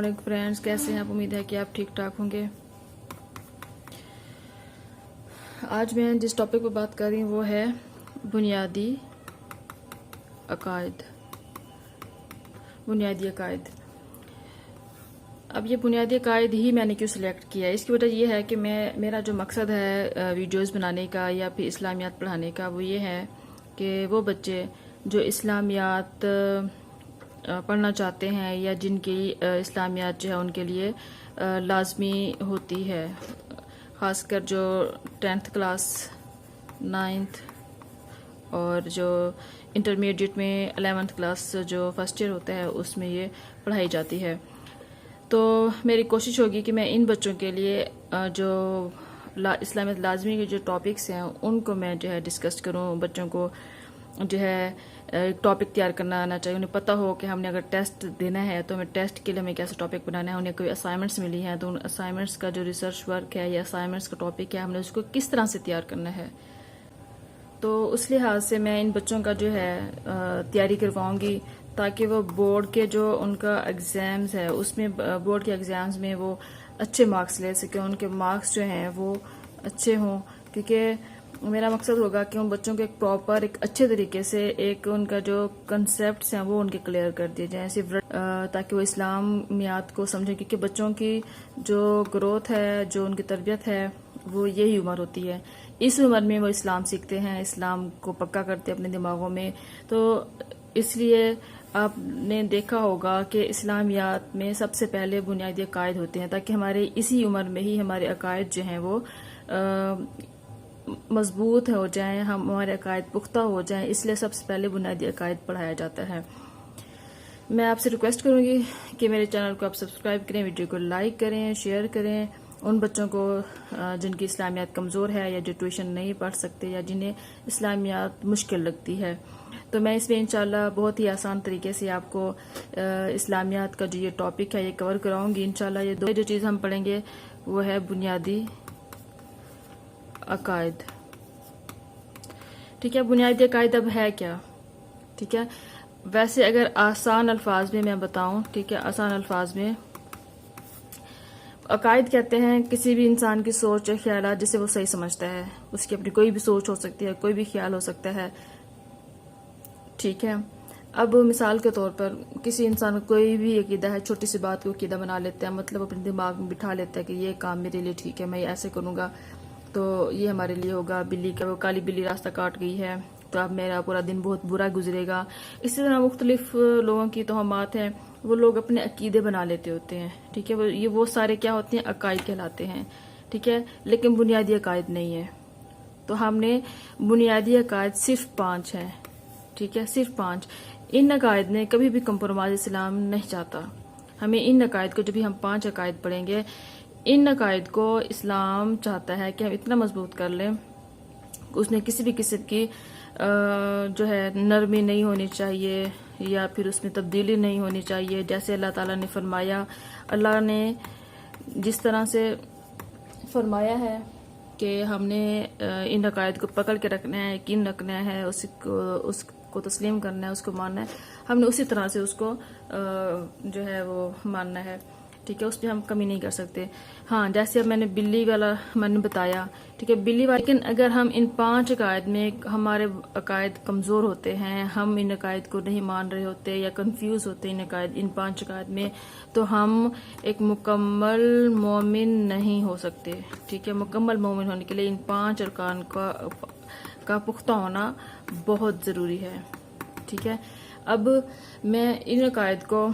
वालेकुम फ्रेंड्स, कैसे हैं आप? उम्मीद है कि आप ठीक ठाक होंगे। आज मैं जिस टॉपिक पर बात कर रही हूँ वो है बुनियादी अकायद। अब ये बुनियादी अकायद ही मैंने क्यों सिलेक्ट किया है, इसकी वजह ये है कि मेरा जो मकसद है वीडियोस बनाने का या फिर इस्लामियात पढ़ाने का, वो ये है कि वो बच्चे जो इस्लामियात पढ़ना चाहते हैं या जिनकी इस्लामियात जो है उनके लिए लाजमी होती है, ख़ासकर जो 10th क्लास 9th और जो इंटरमीडिएट में 11th क्लास जो फर्स्ट ईयर होता है उसमें ये पढ़ाई जाती है। तो मेरी कोशिश होगी कि मैं इन बच्चों के लिए जो इस्लामियत लाजमी के जो टॉपिक्स हैं उनको मैं जो है डिस्कस करूं। बच्चों को जो है एक टॉपिक तैयार करना आना चाहिए, उन्हें पता हो कि हमने अगर टेस्ट देना है तो हमें टेस्ट के लिए हमें कैसे टॉपिक बनाना है। उन्हें कोई असाइनमेंट्स मिली हैं तो उन असाइनमेंट्स का जो रिसर्च वर्क है या असाइनमेंट्स का टॉपिक है, हमने उसको किस तरह से तैयार करना है। तो उस लिहाज से मैं इन बच्चों का जो है तैयारी करवाऊंगी ताकि वो बोर्ड के जो उनका एग्ज़ाम्स है उसमें, बोर्ड के एग्ज़ाम्स में वो अच्छे मार्क्स ले सकें, उनके मार्क्स जो हैं वो अच्छे हों। क्योंकि मेरा मकसद होगा कि उन बच्चों को एक प्रॉपर, एक अच्छे तरीके से एक उनका जो कंसेप्ट्स हैं वो उनके क्लियर कर दिए जाएं, सिर्फ ताकि वो इस्लामियात को समझें। क्योंकि बच्चों की जो ग्रोथ है, जो उनकी तरबियत है, वो यही उम्र होती है। इस उम्र में वो इस्लाम सीखते हैं, इस्लाम को पक्का करते हैं अपने दिमागों में। तो इसलिए आपने देखा होगा कि इस्लामियात में सबसे पहले बुनियादी अकायद होते हैं, ताकि हमारे इसी उम्र में ही हमारे अकायद जो हैं वो मजबूत हो जाएं, हमारे अकायद पुख्ता हो जाएं। इसलिए सबसे पहले बुनियादी अकायद पढ़ाया जाता है। मैं आपसे रिक्वेस्ट करूंगी कि मेरे चैनल को आप सब्सक्राइब करें, वीडियो को लाइक करें, शेयर करें। उन बच्चों को जिनकी इस्लामियात कमज़ोर है या जो ट्यूशन नहीं पढ़ सकते या जिन्हें इस्लामियात मुश्किल लगती है, तो मैं इसमें इंशाल्लाह बहुत ही आसान तरीके से आपको इस्लामियात का जो ये टॉपिक है ये कवर कराऊंगी। इंशाल्लाह ये दो जो चीज़ हम पढ़ेंगे वो है बुनियादी अकायद। ठीक है, बुनियादी अकायद अब है क्या? ठीक है, वैसे अगर आसान अल्फाज में मैं बताऊं, ठीक है, आसान अल्फाज में अकायद कहते हैं किसी भी इंसान की सोच या ख्याल जिसे वो सही समझता है। उसकी अपनी कोई भी सोच हो सकती है, कोई भी ख्याल हो सकता है। ठीक है, अब मिसाल के तौर पर किसी इंसान को कोई भी अकीदा है, छोटी सी बात को अकीदा बना लेता है, मतलब अपने दिमाग में बिठा लेता है कि ये काम मेरे लिए ठीक है, मैं ऐसे करूंगा तो ये हमारे लिए होगा। बिल्ली का, वो काली बिल्ली रास्ता काट गई है तो अब मेरा पूरा दिन बहुत बुरा गुजरेगा। इसी तरह मुख्तलिफ लोगों की तोहमात हैं, वो लोग अपने अकीदे बना लेते होते हैं। ठीक है, वो सारे क्या होते हैं? अकायद कहलाते हैं। ठीक है, लेकिन बुनियादी अकायद नहीं है। तो हमने बुनियादी अकायद सिर्फ 5 हैं। ठीक है, सिर्फ 5। इन अकायद ने कभी भी कंप्रोमाइज इस्लाम नहीं चाहता। हमें इन अकायद को, जब भी हम 5 अकायद पढ़ेंगे, इन अकायद को इस्लाम चाहता है कि हम इतना मजबूत कर लें, उसने किसी भी किस्म की जो है नरमी नहीं होनी चाहिए या फिर उसमें तब्दीली नहीं होनी चाहिए। जैसे अल्लाह ताला ने फरमाया, अल्लाह ने जिस तरह से फरमाया है कि हमने इन अकायद को पकड़ के रखना है, यकीन रखना है, उसको तस्लीम करना है, उसको मानना है, हमने उसी तरह से उसको जो है वो मानना है। ठीक है, उसमें हम कमी नहीं कर सकते। हाँ, जैसे अब मैंने बिल्ली वाला मैंने बताया, ठीक है, बिल्ली वाला। लेकिन अगर हम इन 5 अकायद में, हमारे अकायद कमज़ोर होते हैं, हम इन अकायद को नहीं मान रहे होते या कंफ्यूज होते इन 5 अकायद में, तो हम एक मुकम्मल मोमिन नहीं हो सकते। ठीक है, मुकम्मल मोमिन होने के लिए इन 5 अरकान का पुख्ता होना बहुत ज़रूरी है। ठीक है, अब मैं इन अकायद को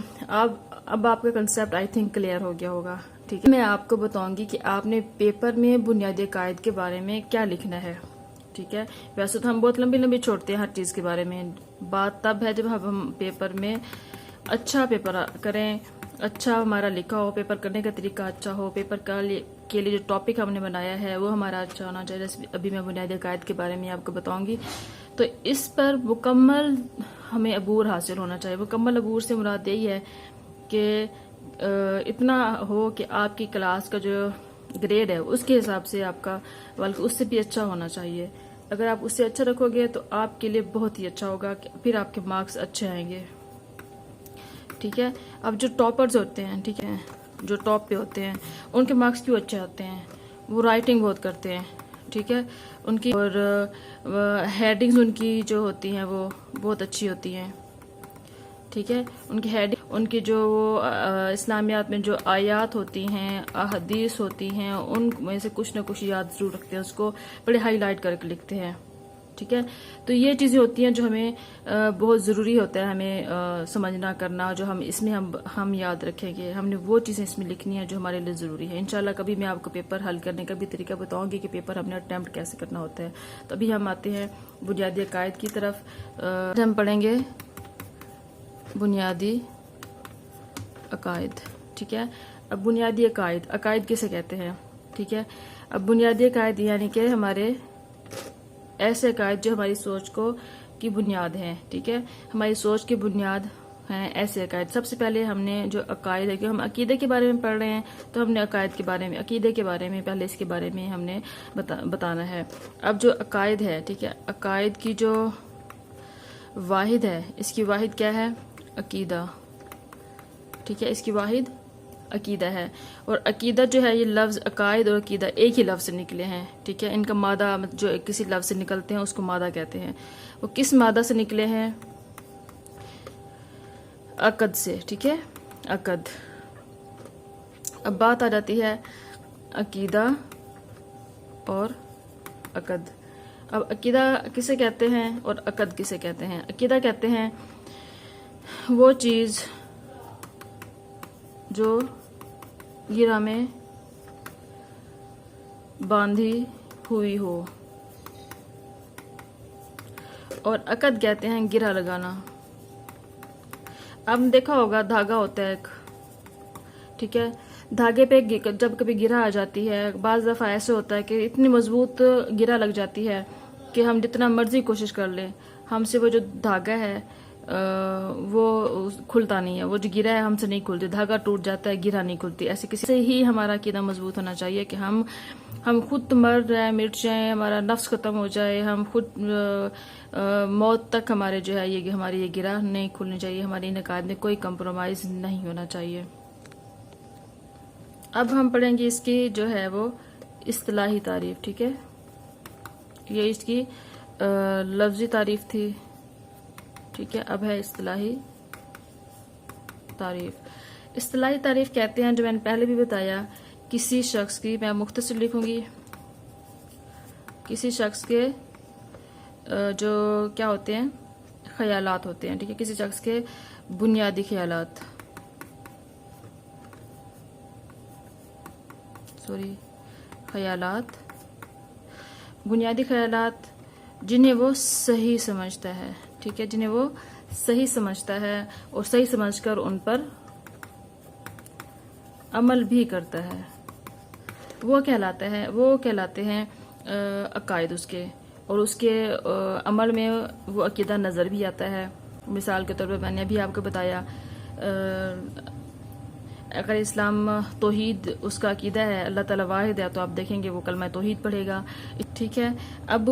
अब आपका कंसेप्ट आई थिंक क्लियर हो गया होगा। ठीक है, मैं आपको बताऊंगी कि आपने पेपर में बुनियादी अकायद के बारे में क्या लिखना है। ठीक है, वैसे तो हम बहुत लंबी लंबी छोड़ते हैं हर चीज़ के बारे में। बात तब है जब हम पेपर में अच्छा पेपर करें, अच्छा हमारा लिखा हो, पेपर करने का तरीका अच्छा हो, पेपर के लिए जो टॉपिक हमने बनाया है वो हमारा अच्छा होना चाहिए। जैसे अभी मैं बुनियादी अकायद के बारे में आपको बताऊंगी, तो इस पर मुकम्मल हमें अबूर हासिल होना चाहिए। मुकम्मल अबूर से मुराद यही है कि इतना हो कि आपकी क्लास का जो ग्रेड है उसके हिसाब से आपका, बल्कि उससे भी अच्छा होना चाहिए। अगर आप उससे अच्छा रखोगे तो आपके लिए बहुत ही अच्छा होगा, फिर आपके मार्क्स अच्छे आएंगे। ठीक है। अब जो टॉपर्स होते हैं, ठीक है, जो टॉप पे होते हैं, उनके मार्क्स क्यों अच्छे आते हैं? वो राइटिंग बहुत करते हैं, ठीक है, उनकी और हेडिंग्स उनकी जो होती हैं वो बहुत अच्छी होती हैं, ठीक है। उनकी हेडिंग, उनकी जो इस्लामियात में जो आयात होती हैं, अहदीस होती हैं, उनमें से कुछ ना कुछ याद जरूर रखते हैं, उसको बड़े हाईलाइट करके लिखते हैं, ठीक है। तो ये चीज़ें होती हैं जो हमें बहुत ज़रूरी होता है हमें समझना करना, जो हम इसमें हम याद रखेंगे, हमने वो चीज़ें इसमें लिखनी है जो हमारे लिए ज़रूरी है। इंशाल्लाह कभी मैं आपको पेपर हल करने का भी तरीका बताऊंगी कि पेपर हमने अटैम्प्ट कैसे करना होता है। तो अभी हम आते हैं बुनियादी अकायद की तरफ। हम पढ़ेंगे बुनियादी अकायद, ठीक है। अब बुनियादी अकायद, अकायद किसे कहते हैं, ठीक है। अब बुनियादी अकायद यानी कि हमारे ऐसे अकायद जो हमारी सोच को की बुनियाद हैं, ठीक है, हमारी सोच की बुनियाद हैं ऐसे अकायद। सबसे पहले हमने जो अकायद है, कि हम अकीदे के बारे में पढ़ रहे हैं तो हमने अकायद के बारे में, अकीदे के बारे में पहले इसके बारे में हमने बताना है। अब जो अकायद है, ठीक है, अकायद की जो वाहिद है, इसकी वाहिद क्या है? अकीदा, ठीक है, इसकी वाहिद अकीदा है। और अकीदा जो है, ये लफ्ज़ अकायद और अकीदा एक ही लफ्ज़ से निकले हैं, ठीक है। इनका मादा जो किसी लफ्ज़ से निकलते हैं उसको मादा कहते हैं। वो किस मादा से निकले हैं? अकद से, ठीक है, अकद। अब बात आ जाती है अकीदा और अकद। अब अकीदा किसे कहते हैं और अकद किसे कहते हैं? अकीदा कहते हैं वो चीज़ जो गिरा में बांधी हुई हो, और अकद कहते हैं गिरा लगाना। आपने देखा होगा धागा होता है एक, ठीक है, धागे पे जब कभी गिरा आ जाती है, बाज़ दफ़ा ऐसे होता है कि इतनी मजबूत गिरा लग जाती है कि हम जितना मर्जी कोशिश कर लें, हमसे वो जो धागा है वो खुलता नहीं है, वो जो गिरा है हमसे नहीं खुलती, धागा टूट जाता है, गिरा नहीं खुलती। ऐसे किसी से ही हमारा अकीदा मजबूत होना चाहिए कि हम खुद मर जाए, मिट जाए, हमारा नफ्स खत्म हो जाए, हम खुद मौत तक हमारे जो है ये हमारी ये गिरा नहीं खुलनी चाहिए, हमारी इन अकायद में कोई कंप्रोमाइज़ नहीं होना चाहिए। अब हम पढ़ेंगे इसकी जो है वो इस्तिलाही तारीफ, ठीक है, ये इसकी लफ्ज़ी तारीफ थी, ठीक है। अब है इस्तिलाही तारीफ। इस्तिलाही तारीफ कहते हैं, जो मैंने पहले भी बताया, किसी शख्स की, मैं मुख्तसर लिखूंगी, किसी शख्स के जो क्या होते हैं, ख्यालात होते हैं, ठीक है, किसी शख्स के बुनियादी ख्यालात, ख्यालात, बुनियादी ख्यालात जिन्हें वो सही समझता है, ठीक है, जिन्हें वो सही समझता है और सही समझकर उन पर अमल भी करता है, वो कहलाते हैं अकायद उसके, और उसके अमल में वो अकीदा नज़र भी आता है। मिसाल के तौर पर मैंने अभी आपको बताया, अगर इस्लाम तौहीद उसका अकीदा है, अल्लाह ताला वाहिद है, तो आप देखेंगे वो कलमा तौहीद पढ़ेगा, ठीक है। अब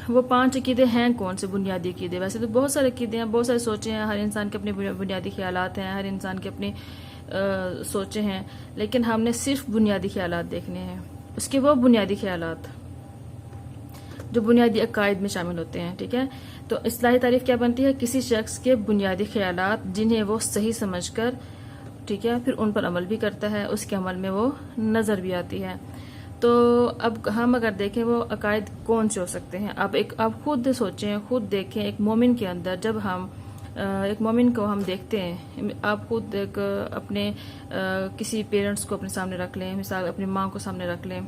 वो 5 अकीदे हैं कौन से बुनियादी अकीदे? वैसे तो बहुत सारे अकीदे हैं, बहुत सारे सोचे हैं, हर इंसान के अपने बुनियादी ख्यालात हैं, हर इंसान के अपने सोचे हैं, लेकिन हमने सिर्फ बुनियादी ख्यालात देखने हैं, उसके वो बुनियादी ख्यालात जो बुनियादी अकायद में शामिल होते हैं, ठीक है। तो इस्लाही तारीफ क्या बनती है? किसी शख्स के बुनियादी ख्यालात जिन्हें वो सही समझकर, ठीक है, फिर उन पर अमल भी करता है, उसके अमल में वो नज़र भी आती है। तो अब हम अगर देखें वो अकायद कौन से हो सकते हैं, आप खुद सोचें, खुद देखें, एक मोमिन के अंदर जब हम एक मोमिन को हम देखते हैं, आप खुद एक अपने किसी पेरेंट्स को अपने सामने रख लें, मिसाल अपनी माँ को सामने रख लें,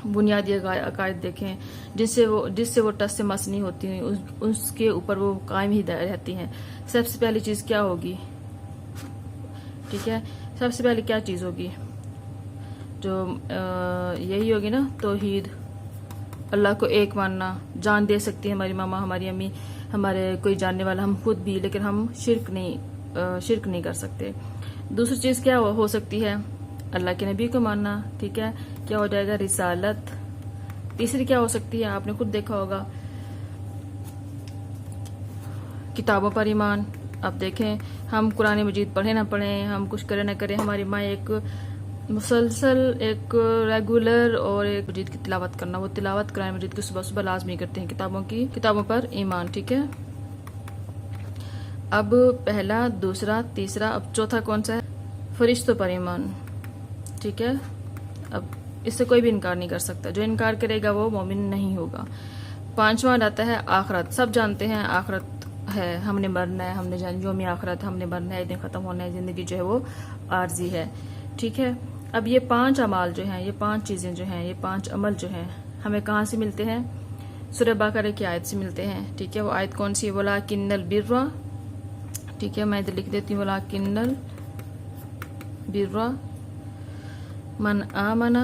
बुनियादी अकायद देखें जिससे वो टस से मस नहीं होती, उसके ऊपर वो कायम ही रहती हैं। सबसे पहली चीज़ क्या होगी, ठीक है, सबसे पहले क्या चीज़ होगी? जो यही होगी ना, तौहीद, अल्लाह को एक मानना। जान दे सकती है हमारी मामा, हमारी अम्मी, हमारे कोई जानने वाला, हम खुद भी, लेकिन हम शिरक नहीं कर सकते। दूसरी चीज़ क्या हो सकती है? अल्लाह के नबी को मानना, ठीक है, क्या हो जाएगा? रिसालत। तीसरी क्या हो सकती है? आपने खुद देखा होगा, किताबों पर ईमान, अब देखें, हम कुरान मजीद पढ़े ना पढ़ें, हम कुछ करें ना करें, हमारी माँ एक मुसलसल एक रेगुलर और एक मजीद की तिलावत करना, वो तिलावत कुरान मजीद की सुबह सुबह लाजमी करते हैं, किताबों पर ईमान। ठीक है, अब पहला, दूसरा, तीसरा, अब चौथा कौन सा है? फरिश्तों पर ईमान। ठीक है, अब इससे कोई भी इनकार नहीं कर सकता, जो इनकार करेगा वो मोमिन नहीं होगा। पांचवा आता है आखरत। सब जानते हैं आखरत है, हमने मरना है, हमने जान योम आखरत, हमने मरना है, दिन खत्म होना है, जिंदगी जो है वो आर्जी है। ठीक है, अब ये 5 अमाल जो हैं, ये 5 चीजें जो हैं, ये 5 अमल जो हैं, हमें कहाँ से मिलते हैं? सूरह बकरा की आयत से मिलते हैं। ठीक है, वो आयत कौन सी है? वलाकिन्नल बिर्रा। ठीक है, मैं इधर लिख देती हूँ, वलाकिन्नल बिर्रा मन आमना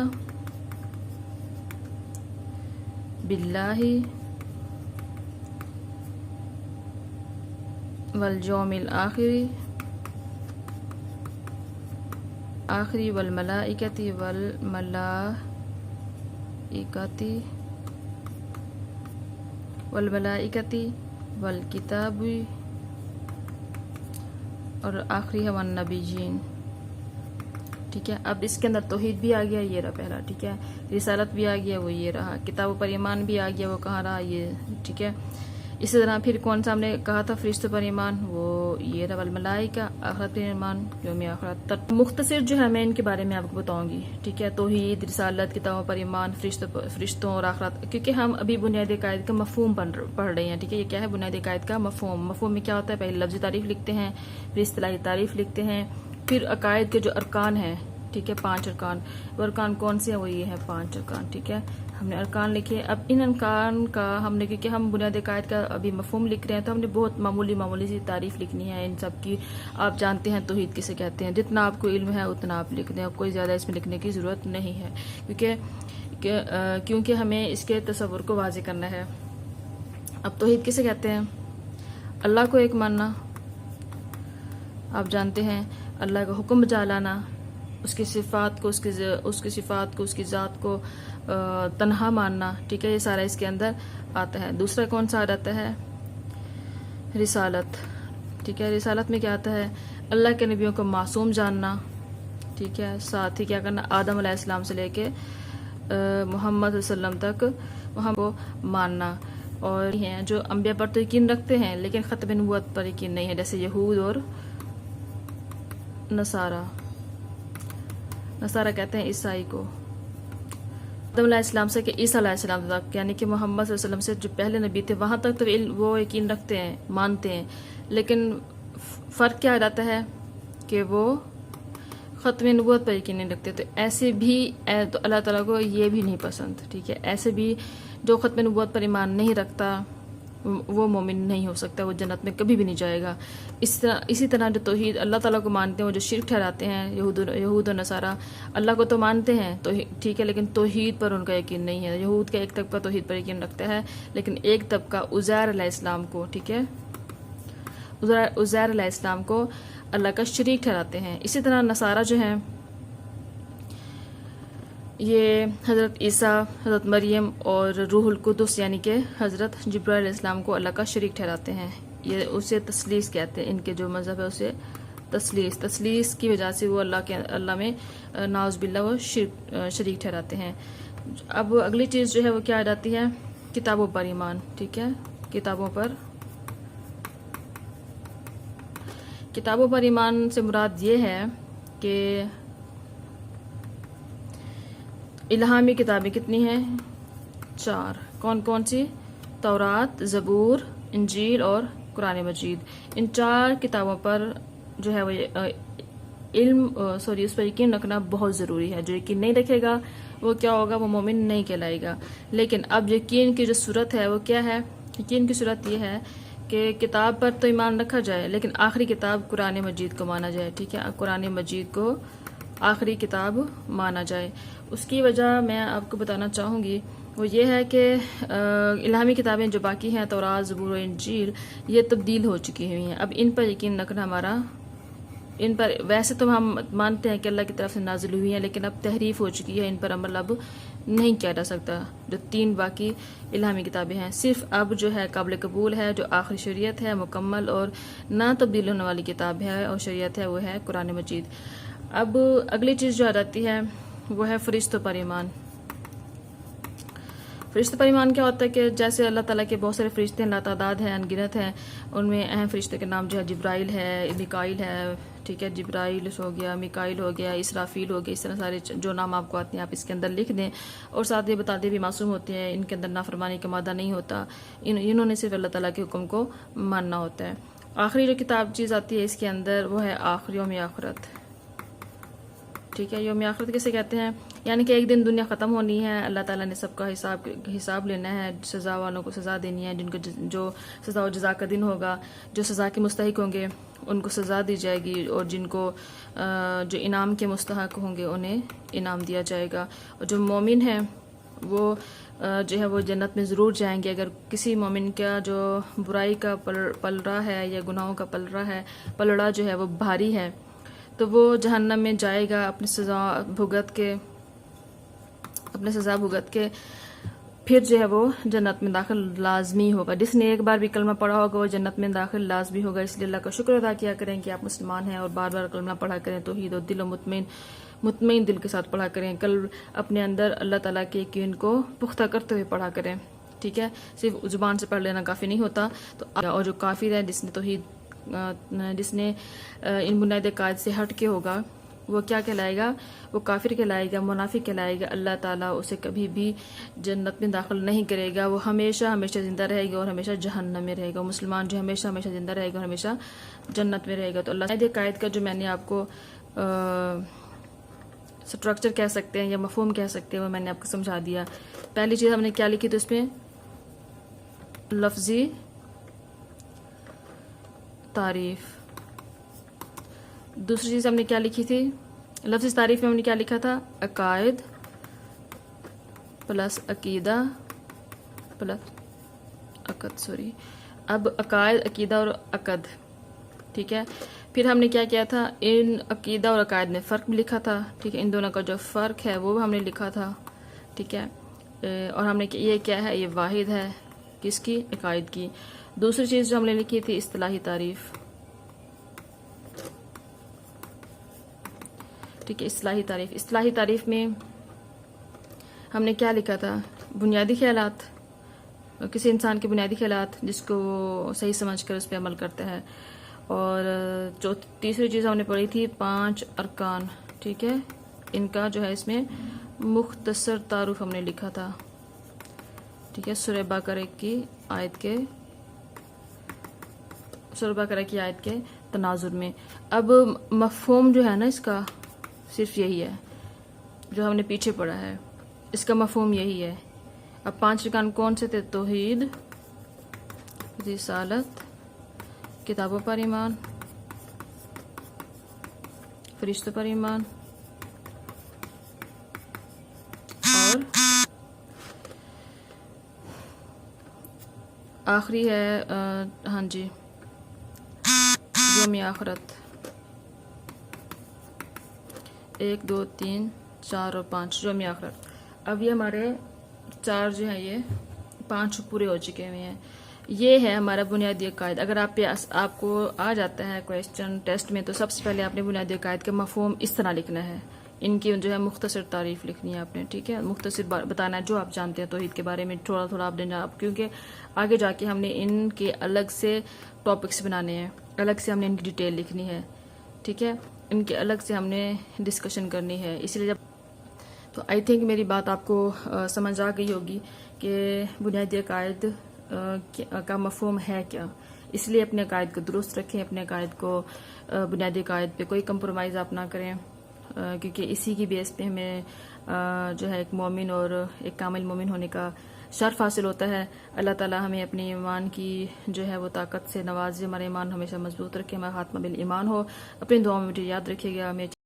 बिल्लाहि वल यौमिल आखिरी वल मलाइकति वल किताबी और आखिरी है वन नबीयीन। ठीक है, अब इसके अंदर तौहीद भी आ गया, ये रहा पहला। ठीक है, रिसालत भी आ गया, वो ये रहा। किताबों पर ईमान भी आ गया, वो कहाँ रहा? ये। ठीक है, इसी तरह फिर कौन सा हमने कहा था? फरिश्तों पर ईमान, वो ये रहा। वल मलाइका, आखिरत पर ईमान, यौम आखिरत तक। मुख्तसर जो है मैं इनके बारे में आपको बताऊंगी। ठीक है, तौहीद, रिसालत, किताबों पर ईमान, फरिश्तों और आखिरत, क्योंकि हम अभी बुनियादी कायद का मफहूम पढ़ रहे हैं। ठीक है, ये क्या है? बुनियादी कायद का मफहूम। मफहूम में क्या होता है? पहले लफ्ज़ी तारीफ लिखते हैं, फिर इस्तिलाही तारीफ लिखते हैं, फिर अकायद के जो अरकान हैं, ठीक है, 5 अरकान। वो अरकान कौन से हैं? वो ये है 5 अरकान। ठीक है, हमने अरकान लिखे। अब इन अरकान का हमने, क्योंकि हम बुनियादी कायद का अभी मफहूम लिख रहे हैं, तो हमने बहुत मामूली सी तारीफ लिखनी है इन सब की। आप जानते हैं तौहीद किसे कहते हैं, जितना आपको इल्म है उतना आप लिख दें, कोई ज़्यादा इसमें लिखने की ज़रूरत नहीं है, क्योंकि हमें इसके तसव्वुर को वाज़े करना है। अब तौहीद किसे कहते हैं? अल्लाह को एक मानना, आप जानते हैं, अल्लाह का हुक्म बजा लाना, उसकी सिफ़ात को, उसकी ज़ात को तन्हा मानना। ठीक है, ये सारा इसके अंदर आता है। दूसरा कौन सा आ जाता है? रिसालत। ठीक है, रिसालत में क्या आता है? अल्लाह के नबियों को मासूम जानना। ठीक है, साथ ही क्या करना? आदम अलैहिस्सलाम से लेके मोहम्मद सल्लम तक वहाँ को मानना। और हैं जो अंबिया पर तो यकीन रखते हैं, लेकिन ख़त्म नबूवत पर यकीन नहीं है, जैसे यहूद और नसारा कहते हैं ईसाई को। आदम अलैहिस्सलाम से कि ईसा अलैहिस्सलाम तक, यानी कि मोहम्मद सल्लल्लाहु अलैहि वसल्लम से जो पहले नबी थे वहाँ तक तो वो यकीन रखते हैं, मानते हैं, लेकिन फ़र्क क्या आ जाता है कि वो ख़त्म नबूवत पर यकीन नहीं रखते। तो ऐसे भी तो अल्लाह ताला को ये भी नहीं पसंद। ठीक है, ऐसे भी जो ख़त्म नबूवत पर ईमान नहीं रखता वो मोमिन नहीं हो सकता, वो जन्नत में कभी भी नहीं जाएगा। इसी तरह जो तौहीद अल्लाह ताला को मानते हैं, वो जो शिर्क ठहराते हैं, यहूद और नसारा अल्लाह को तो मानते हैं तो ठीक है, लेकिन तौहीद पर उनका यकीन नहीं है। यहूद का एक तबका तौहीद पर यकीन रखता है, लेकिन एक तबका उज़ैर अलैहिस्सलाम को, ठीक है, उज़ैर अलैहिस्सलाम को अल्लाह का शरीक ठहराते हैं। इसी तरह नसारा जो हैं, ये हज़रत ईसा, हज़रत मरियम और रूहुल कुदुस यानी कि हज़रत जिब्राइल अलैहिस्सलाम को अल्लाह का शरीक ठहराते हैं। ये उसे तस्लीस कहते हैं, इनके जो मज़हब है उसे तस्लीस की वजह से वो अल्लाह में नाउज़ बिल्लाह वो शरीक ठहराते हैं। अब अगली चीज़ जो है वो क्या आ जाती है? किताबों पर ईमान। ठीक है, किताबों पर ईमान से मुराद ये है कि इल्हामी किताबें कितनी हैं? 4। कौन कौन सी? तौरात, ज़बूर, इंजील और कुरान मजीद। इन 4 किताबों पर जो है वो उस पर यकीन रखना बहुत ज़रूरी है। जो यकीन नहीं रखेगा वो क्या होगा? वो मोमिन नहीं कहलाएगा। लेकिन अब यकीन की जो सूरत है वो क्या है? यकीन की सूरत ये है कि किताब पर तो ईमान रखा जाए, लेकिन आखिरी किताब कुरान मजीद को माना जाए। ठीक है, कुरान मजीद को आखिरी किताब माना जाए। उसकी वजह मैं आपको बताना चाहूँगी, वो ये है कि इल्हामी किताबें जो बाकी हैं, तौरात, ज़बूर और इंजील, ये तब्दील हो चुकी हुई हैं। अब इन पर यकीन रखना हमारा इन पर वैसे तो हम मानते हैं कि अल्लाह की तरफ से नाजिल हुई हैं, लेकिन अब तहरीफ हो चुकी है, इन पर अमल अब नहीं किया जा सकता। जो 3 बाकी इल्हामी किताबें हैं, सिर्फ अब जो है काबिल कबूल है, जो आखिरी शरीयत है मुकम्मल और ना तब्दील होने वाली किताब है और शरीयत है, वो है कुरान मजीद। अब अगली चीज़ जो आ जाती है वो है फरिश्तों पर ईमान। फरिश्तों पर ईमान क्या होता है कि जैसे अल्लाह ताला के बहुत सारे फरिश्ते हैं, लातादाद हैं, अनगिनत हैं। उनमें अहम फरिश्ते के नाम जो है जिब्राइल है, मिकाइल है, ठीक है, जिब्राइल हो गया, मिकाइल हो गया, इसराफील हो गया। इस तरह सारे जो नाम आपको आते हैं आप इसके अंदर लिख दें। और साथ ये बता दें भी मासूम होते हैं, इनके अंदर नाफरमानी का मादा नहीं होता। इन्होंने सिर्फ अल्लाह ताला के हुक्म को मानना होता है। आखिरी जो किताब चीज़ आती है इसके अंदर वो है आखिरी यौम आखिरत। ठीक है, यौम आखिरत किसे कहते हैं? यानी कि एक दिन दुनिया ख़त्म होनी है, अल्लाह ताला ने सबका हिसाब लेना है, सज़ा वालों को सज़ा देनी है, जिनको जो सज़ा और जज़ा का दिन होगा, जो सज़ा के मुस्तहिक होंगे उनको सज़ा दी जाएगी, और जिनको जो इनाम के मुस्तहक होंगे उन्हें इनाम दिया जाएगा। और जो मोमिन है वो जो है वो जन्नत में ज़रूर जाएंगे। अगर किसी मोमिन का जो बुराई का पलड़ा है या गुनाहों का पलड़ा जो है वो भारी है, तो वो जहन्नम में जाएगा अपनी सज़ा भुगत के फिर जो है वो जन्नत में दाखिल लाजमी होगा। जिसने एक बार भी कलमा पढ़ा होगा वो जन्नत में दाखिल लाजमी होगा। इसलिए अल्लाह का शुक्र अदा किया करें कि आप मुसलमान हैं और बार बार कलमा पढ़ा करें, तौहीद और दिल मुतमईन दिल के साथ पढ़ा करें। कल अपने अंदर अल्लाह ताला के यकीन को पुख्ता करते हुए पढ़ा करें। ठीक है, सिर्फ जुबान से पढ़ लेना काफ़ी नहीं होता। तो और जो काफिर है जिसने इन बुनियादी कायद से हट के होगा वो क्या कहलाएगा? वो काफिर कहलाएगा, मुनाफिक कहलाएगा। अल्लाह ताला उसे कभी भी जन्नत में दाखिल नहीं करेगा। वो हमेशा हमेशा जिंदा रहेगा और हमेशा जहन्नम में रहेगा। मुसलमान जो हमेशा हमेशा जिंदा रहेगा और हमेशा जन्नत में रहेगा। तो अल्लाह बुनियादी कायद का जो मैंने आपको स्ट्रक्चर कह सकते हैं या मफहूम कह सकते हैं वो मैंने आपको समझा दिया। पहली चीज़ हमने क्या लिखी थी उसमें? लफ्जी तारीफ। दूसरी चीज़ हमने क्या लिखी थी? लफ्ज़ी तारीफ में हमने क्या लिखा था? अकायद प्लस अकीदा प्लस अकद, सॉरी। अब अकायद, अकीदा और अकद, ठीक है। फिर हमने क्या किया था? इन अकीदा और अकायद में फ़र्क भी लिखा था, ठीक है। इन दोनों का जो फ़र्क है वो हमने लिखा था, ठीक है। और हमने ये क्या है? ये वाहिद है किसकी? अकायद की। दूसरी चीज़ जो हमने लिखी थी इस्तिलाही तारीफ, ठीक है। इस्तिलाही तारीफ में हमने क्या लिखा था? बुनियादी ख्यालात, किसी इंसान के बुनियादी ख्यालात जिसको वो सही समझकर उस पर अमल करता है। और जो तीसरी चीज़ हमने पढ़ी थी 5 अरकान, ठीक है। इनका जो है इसमें मुख्तसर तारुफ हमने लिखा था, ठीक है। सूरह बकरा की आयत के तनाजुर में। अब मफहूम जो है ना इसका सिर्फ यही है जो हमने पीछे पढ़ा है, इसका मफहूम यही है। अब 5 अरकान कौन से थे? तौहीद, रिसालत, किताबों पर ईमान, फरिश्तों पर ईमान और आखिरी है हाँ जी, यौम आखिरत। 1 2 3 4 और 5 यौम आखिरत। अब ये हमारे 4 जो है ये 5 पूरे हो चुके हुए हैं। ये है हमारा बुनियादी अकायद। अगर आपको आ जाता है क्वेश्चन टेस्ट में, तो सबसे पहले आपने बुनियादी अकायद का मफहूम इस तरह लिखना है। इनकी जो है मुख्तसर तारीफ लिखनी है आपने, ठीक है। मुख्तसर बताना है जो आप जानते हैं तौहीद के बारे में, थोड़ा थोड़ा आपने क्योंकि आगे जाके हमने इनके अलग से टॉपिक्स बनाने हैं, अलग से हमने इनकी डिटेल लिखनी है, ठीक है। इनके अलग से हमने डिस्कशन करनी है। इसलिए जब तो आई थिंक मेरी बात आपको समझ आ गई होगी कि बुनियादी अकायद का मफहूम है क्या। इसलिए अपने अकायद को दुरुस्त रखें, अपने अकायद को बुनियादी अकायद पे कोई कंप्रोमाइज़ आप ना करें, क्योंकि इसी की बेस पे हमें जो है एक मोमिन और एक कामिल मोमिन होने का शर्फ हासिल होता है। अल्लाह ताला हमें अपने ईमान की जो है वो ताकत से नवाजे, हमारा ईमान हमेशा मजबूत रखे, हमारा खात्मा बिल ईमान हो। अपनी दुआओं में मुझे याद रखिएगा।